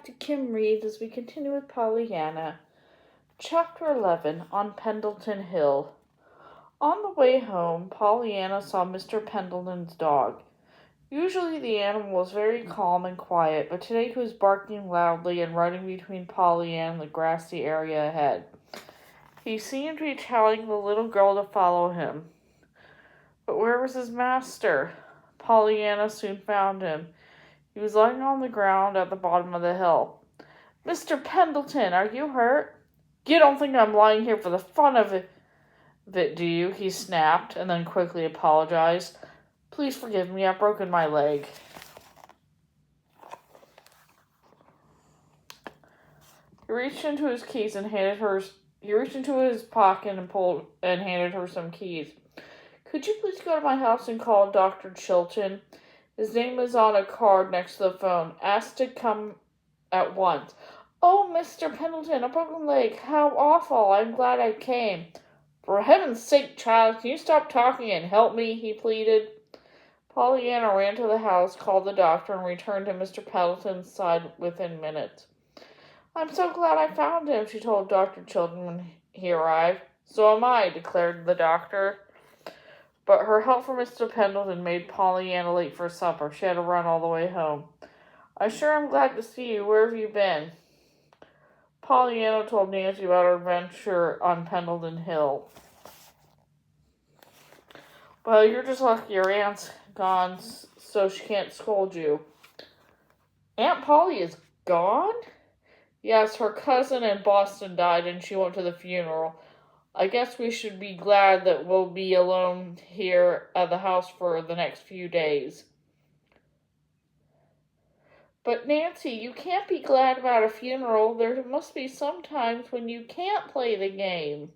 back to Kim Reed as we continue with Pollyanna. Chapter 11, on Pendleton Hill. On the way home, Pollyanna saw Mr. Pendleton's dog. Usually the animal was very calm and quiet, but today he was barking loudly and running between Pollyanna and the grassy area ahead. He seemed to be telling the little girl to follow him. But where was his master? Pollyanna soon found him. He was lying on the ground at the bottom of the hill. "Mr. Pendleton, are you hurt?" "You don't think I'm lying here for the fun of it, do you?" he snapped, and then quickly apologized. "Please forgive me, I've broken my leg." He reached into his keys and handed her. He reached into his pocket and handed her some keys. "Could you please go to my house and call Dr. Chilton? His name is on a card next to the phone. Ask to come at once." "Oh, Mr. Pendleton, a broken leg. How awful. I'm glad I came." "For heaven's sake, child, can you stop talking and help me?" he pleaded. Pollyanna ran to the house, called the doctor, and returned to Mr. Pendleton's side within minutes. "I'm so glad I found him," she told Dr. Chilton when he arrived. "So am I," declared the doctor. But her help for Mr. Pendleton made Pollyanna late for supper. She had to run all the way home. "I sure am glad to see you. Where have you been?" Pollyanna told Nancy about her adventure on Pendleton Hill. "Well, you're just lucky your aunt's gone, so she can't scold you." "Aunt Polly is gone?" "Yes, her cousin in Boston died and she went to the funeral. I guess we should be glad that we'll be alone here at the house for the next few days." "But Nancy, you can't be glad about a funeral. There must be some times when you can't play the game."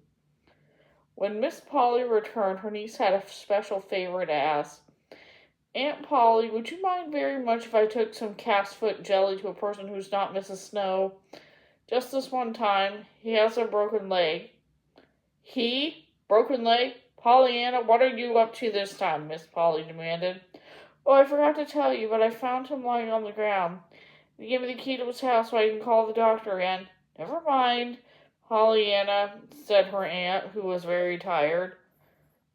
When Miss Polly returned, her niece had a special favor to ask. "Aunt Polly, would you mind very much if I took some calf's foot jelly to a person who's not Mrs. Snow? Just this one time. He has a broken leg." "He? Broken leg? Pollyanna, what are you up to this time?" Miss Polly demanded. "Oh, I forgot to tell you, but I found him lying on the ground. He gave me the key to his house so I can call the doctor again." "Never mind, Pollyanna," said her aunt, who was very tired.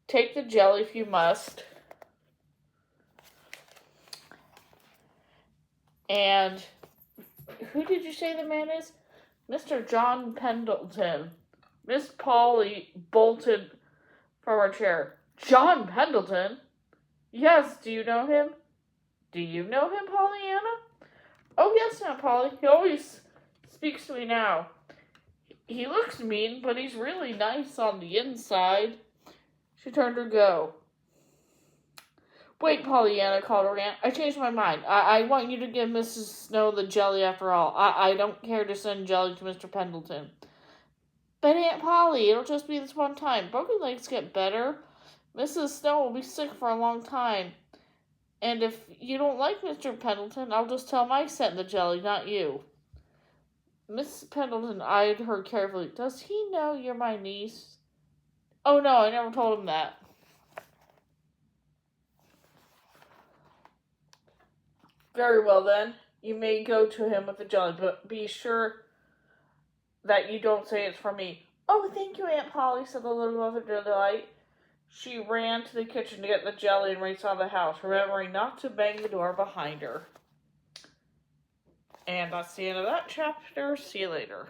"Take the jelly if you must." "And who did you say the man is?" "Mr. John Pendleton." Miss Polly bolted from her chair. "John Pendleton?" "Yes, do you know him?" "Do you know him, Pollyanna?" "Oh, yes, Aunt Polly. He always speaks to me now. He looks mean, but he's really nice on the inside." She turned to go. "Wait, Pollyanna," called her aunt. "I changed my mind. I want you to give Mrs. Snow the jelly after all. I don't care to send jelly to Mr. Pendleton." "But Aunt Polly, it'll just be this one time. Broken legs get better. Mrs. Snow will be sick for a long time. And if you don't like Mr. Pendleton, I'll just tell him I sent the jelly, not you." Miss Pendleton eyed her carefully. "Does he know you're my niece?" "Oh, no, I never told him that." "Very well, then. You may go to him with the jelly, but be sure that you don't say it's from me." "Oh, thank you, Aunt Polly," said the little girl with delight. She ran to the kitchen to get the jelly and raced out of the house, remembering not to bang the door behind her. And that's the end of that chapter. See you later.